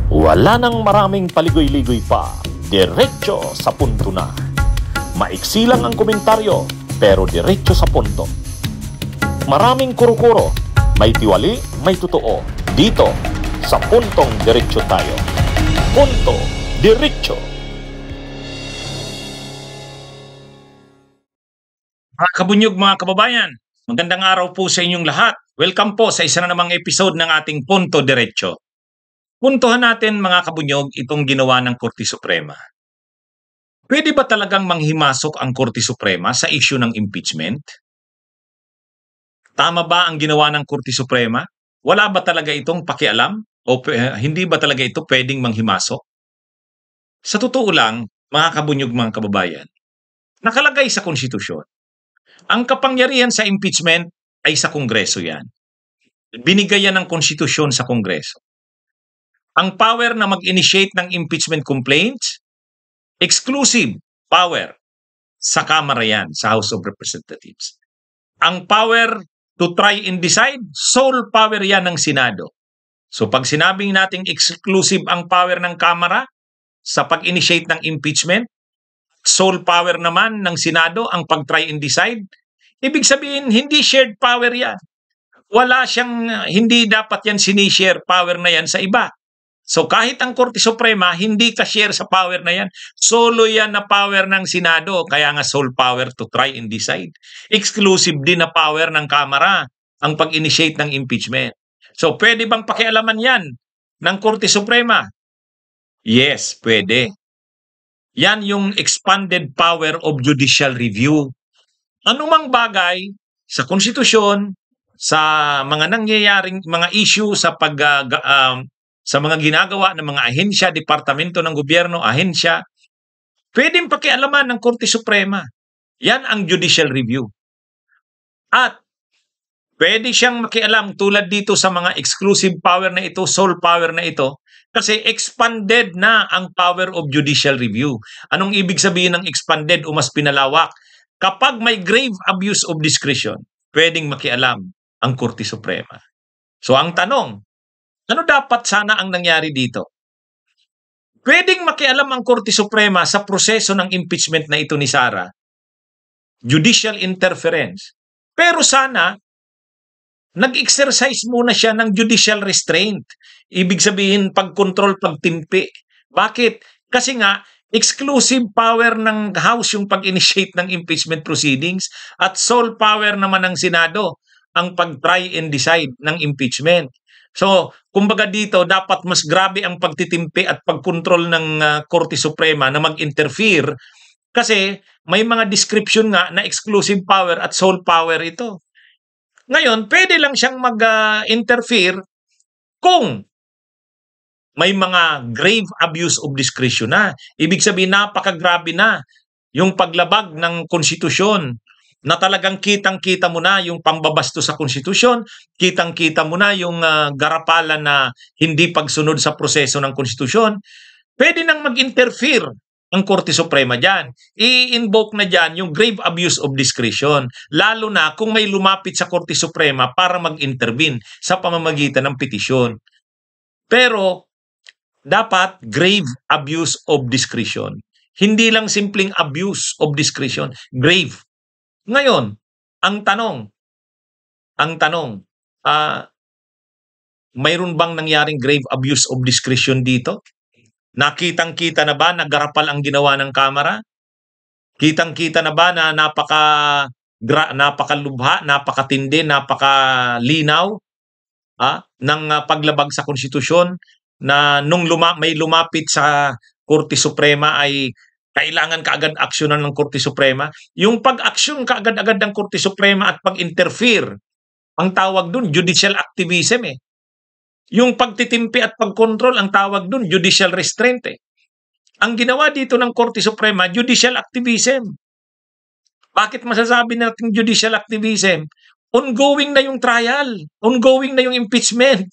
Wala nang maraming paligoy-ligoy pa, diretso sa punto na. Maiksi lang ang komentaryo, pero diretso sa punto. Maraming kuro-kuro, may tiwali, may totoo. Dito, sa Puntong Diretso tayo. Punto Diretso. Mga kabunyog, mga kababayan, magandang araw po sa inyong lahat. Welcome po sa isa na namang episode ng ating Punto Diretso. Puntuhan natin, mga kabunyog, itong ginawa ng Korte Suprema. Pwede ba talagang manghimasok ang Korte Suprema sa issue ng impeachment? Tama ba ang ginawa ng Korte Suprema? Wala ba talaga itong pakialam? O hindi ba talaga ito pwedeng manghimasok? Sa totoo lang, mga kabunyog, mga kababayan, nakalagay sa konstitusyon. Ang kapangyarihan sa impeachment ay sa Kongreso yan. Binigay yan ng konstitusyon sa Kongreso. Ang power na mag-initiate ng impeachment complaints, exclusive power sa Kamara yan, sa House of Representatives. Ang power to try and decide, sole power yan ng Senado. So pag sinabing nating exclusive ang power ng Kamara sa pag-initiate ng impeachment, sole power naman ng Senado ang pag-try and decide, ibig sabihin hindi shared power yan. Wala siyang, hindi dapat yan sinishare power na yan sa iba. So kahit ang Korte Suprema, hindi ka-share sa power na yan. Solo yan na power ng Senado, kaya nga sole power to try and decide. Exclusive din na power ng Kamara ang pag-initiate ng impeachment. So pwede bang pakialaman yan ng Korte Suprema? Yes, pwede. Yan yung expanded power of judicial review. Anumang bagay sa konstitusyon, sa mga nangyayaring mga issue sa sa mga ginagawa ng mga ahensya, departamento ng gobyerno, ahensya, pwedeng pakialaman ng Korte Suprema. Yan ang judicial review. At pwede siyang makialam tulad dito sa mga exclusive power na ito, sole power na ito, kasi expanded na ang power of judicial review. Anong ibig sabihin ng expanded o mas pinalawak? Kapag may grave abuse of discretion, pwedeng makialam ang Korte Suprema. So ang tanong, ano dapat sana ang nangyari dito? Pwedeng makialam ang Korte Suprema sa proseso ng impeachment na ito ni Sara. Judicial interference. Pero sana, nag-exercise muna siya ng judicial restraint. Ibig sabihin, pagkontrol, pagtimpi. Bakit? Kasi nga, exclusive power ng House yung pag-initiate ng impeachment proceedings at sole power naman ng Senado ang pag-try and decide ng impeachment. So, kumbaga dito, dapat mas grabe ang pagtitimpi at pagkontrol ng Korte Suprema na mag-interfere kasi may mga description nga na exclusive power at sole power ito. Ngayon, pwede lang siyang mag-interfere kung may mga grave abuse of discretion na. Ibig sabihin, napakagrabe na yung paglabag ng konstitusyon na talagang kitang-kita mo na yung pambabasto sa konstitusyon, kitang-kita mo na yung garapalan na hindi pagsunod sa proseso ng konstitusyon, pwede nang mag-interfere ang Korte Suprema dyan. I-invoke na dyan yung grave abuse of discretion, lalo na kung may lumapit sa Korte Suprema para mag-intervene sa pamamagitan ng petisyon. Pero, dapat grave abuse of discretion. Hindi lang simpleng abuse of discretion, grave. Ngayon, ang tanong, mayroon bang nangyaring grave abuse of discretion dito? Nakitang-kita na ba na garapal ang ginawa ng Kamara? Kitang-kita na ba na napakalubha, napakatindi, napakalinaw ng paglabag sa konstitusyon na nung may lumapit sa Korte Suprema ay kailangan kaagad aksyonan ng Korte Suprema. Yung pag-aksyon kaagad-agad ng Korte Suprema at pag-interfere, ang tawag dun, judicial activism eh. Yung pagtitimpi at pagkontrol, ang tawag dun, judicial restraint eh. Ang ginawa dito ng Korte Suprema, judicial activism. Bakit masasabi natin judicial activism? Ongoing na yung trial. Ongoing na yung impeachment.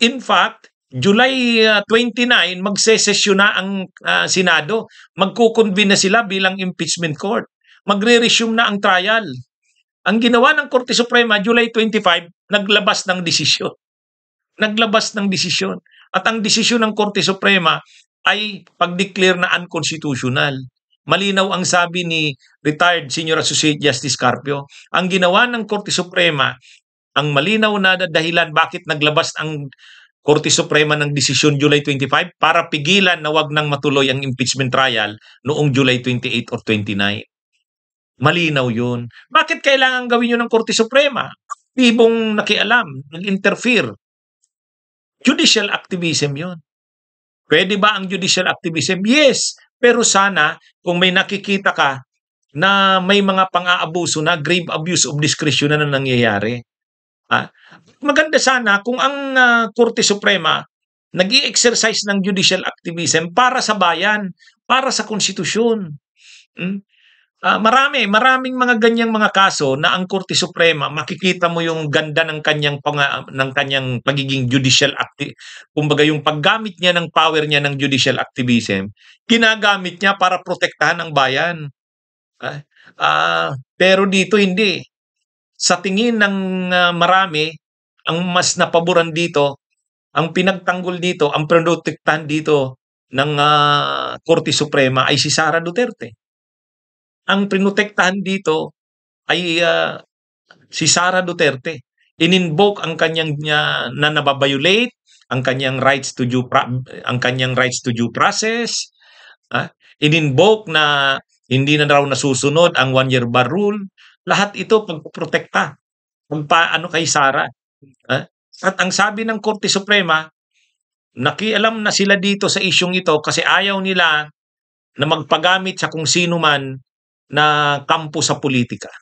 In fact, July 29, magsesesyon na ang Senado. Magkukonvene na sila bilang impeachment court. Magre-resume na ang trial. Ang ginawa ng Korte Suprema, July 25, naglabas ng desisyon. At ang desisyon ng Korte Suprema ay pag-declare na unconstitutional. Malinaw ang sabi ni retired Senior Associate Justice Carpio, ang ginawa ng Korte Suprema, ang malinaw na dahilan bakit naglabas ang Korte Suprema ng desisyon July 25 para pigilan na wag nang matuloy ang impeachment trial noong July 28 or 29. Malinaw yun. Bakit kailangan gawin yun ng Korte Suprema? Aktibong nakialam, nag-interfere. Judicial activism yun. Pwede ba ang judicial activism? Yes. Pero sana, kung may nakikita ka na may mga pang-aabuso na, grave abuse of discretion na nangyayari, maganda sana kung ang Korte Suprema nag-i-exercise ng judicial activism para sa bayan, para sa konstitusyon. Maraming mga ganyang mga kaso na ang Korte Suprema, makikita mo yung ganda ng kanyang pagiging judicial kumbaga yung paggamit niya ng power niya ng judicial activism, ginagamit niya para protektahan ang bayan. Pero dito hindi. Sa tingin ng marami, ang mas napaboran dito, ang pinagtanggol dito, ang protektahan dito ng Korte Suprema ay si Sara Duterte. Ang pinotektahan dito ay si Sara Duterte. In-invoke ang kanyang na nababiolate ang kanyang rights to due process. In-invoke na hindi na raw nasusunod ang one-year bar rule. Lahat ito pagprotekta. Paano kay Sara? At ang sabi ng Korte Suprema, nakialam na sila dito sa isyung ito kasi ayaw nila na magpagamit sa kung sino man na kampo sa politika.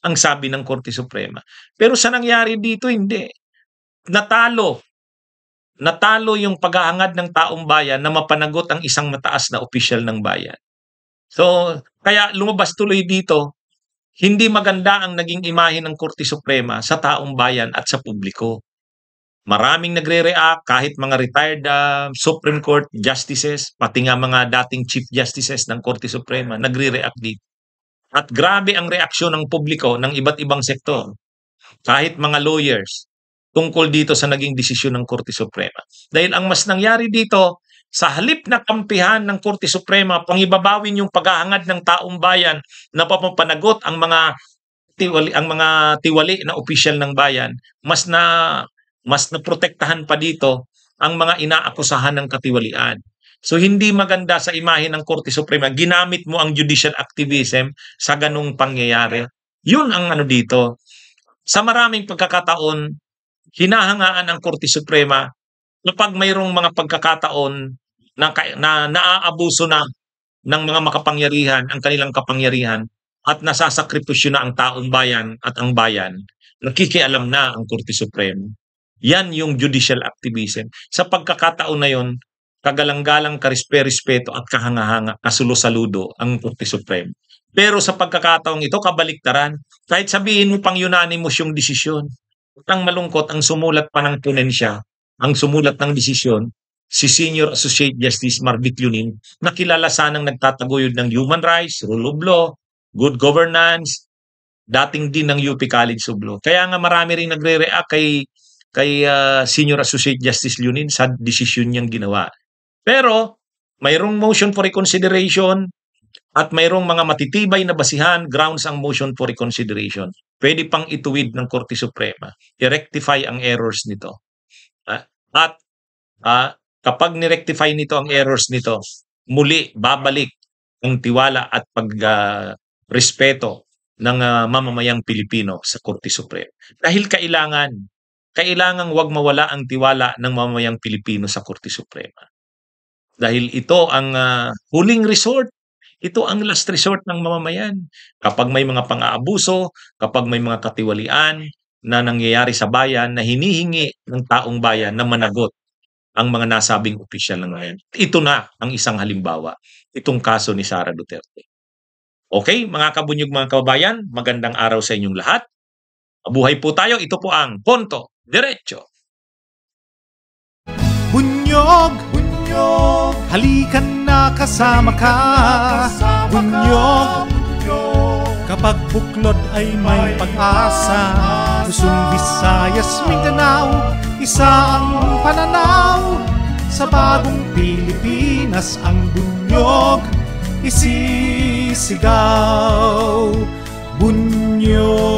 Ang sabi ng Korte Suprema. Pero sa nangyari dito, hindi. Natalo yung paghahangad ng taong bayan na mapanagot ang isang mataas na opisyal ng bayan. So, kaya lumabas tuloy dito, hindi maganda ang naging imahe ng Korte Suprema sa taong bayan at sa publiko. Maraming nagre-react, kahit mga retired Supreme Court justices, pati nga mga dating Chief Justices ng Korte Suprema, nagre-react dito. At grabe ang reaksyon ng publiko ng iba't ibang sektor, kahit mga lawyers, tungkol dito sa naging desisyon ng Korte Suprema. Dahil ang mas nangyari dito, sa halip na kampihan ng Korte Suprema, pangibabawin yung paghahangad ng taong bayan na papapanagot ang mga tiwali na opisyal ng bayan, mas naprotektahan pa dito ang mga inaakusahan ng katiwalian. So hindi maganda sa imahe ng Korte Suprema, ginamit mo ang judicial activism sa ganung pangyayari. Yun ang dito. Sa maraming pagkakataon, hinahangaan ang Korte Suprema kapag mayroong mga pagkakataon na naaabuso na ng mga makapangyarihan ang kanilang kapangyarihan at nasasakripisyo na ang taong bayan at ang bayan, nakikialam na ang Korte Suprema. Yan yung judicial activism. Sa pagkakataon na yon, kagalang-galang, karespeto at kahanga-hanga, kasulo-saludo ang Korte Suprema. Pero sa pagkakataong ito, kabaliktaran. Kahit sabihin mo pang unanimous yung desisyon, ang malungkot, ang sumulat pa ng ponensya, ang sumulat ng desisyon, si Senior Associate Justice Marvic Lunin, na kilala sanang nagtataguyod ng human rights, rule of law, good governance, dating din ng UP College of Law. Kaya nga marami rin nagre-react kay Senior Associate Justice Lunin sa desisyon niyang ginawa. Pero mayroong motion for reconsideration at mayroong mga matitibay na basihan, grounds ang motion for reconsideration. Pwede pang ituwid ng Korte Suprema, i-rectify ang errors nito. At kapag ni-rectify nito ang errors nito, muli babalik ang tiwala at pagrespeto ng mamamayang Pilipino sa Korte Suprema. Dahil kailangan wag mawala ang tiwala ng mamamayang Pilipino sa Korte Suprema. Dahil ito ang huling resort, ito ang last resort ng mamamayan. Kapag may mga pang-aabuso, kapag may mga katiwalian na nangyayari sa bayan na hinihingi ng taong bayan na managot ang mga nasabing opisyal ng bayan. Ito na ang isang halimbawa, itong kaso ni Sara Duterte. Okay, mga kabunyog, mga kababayan, magandang araw sa inyong lahat. Mabuhay po tayo, ito po ang Ponto Diretso. Bunyog, bunyog, halikan na kasama ka. Bunyog, kapag buklod ay may pag-asa. Luzon, Visayas, Mindanao, isa ang pananaw. Sa bagong Pilipinas ang bunyog isisigaw. Bunyog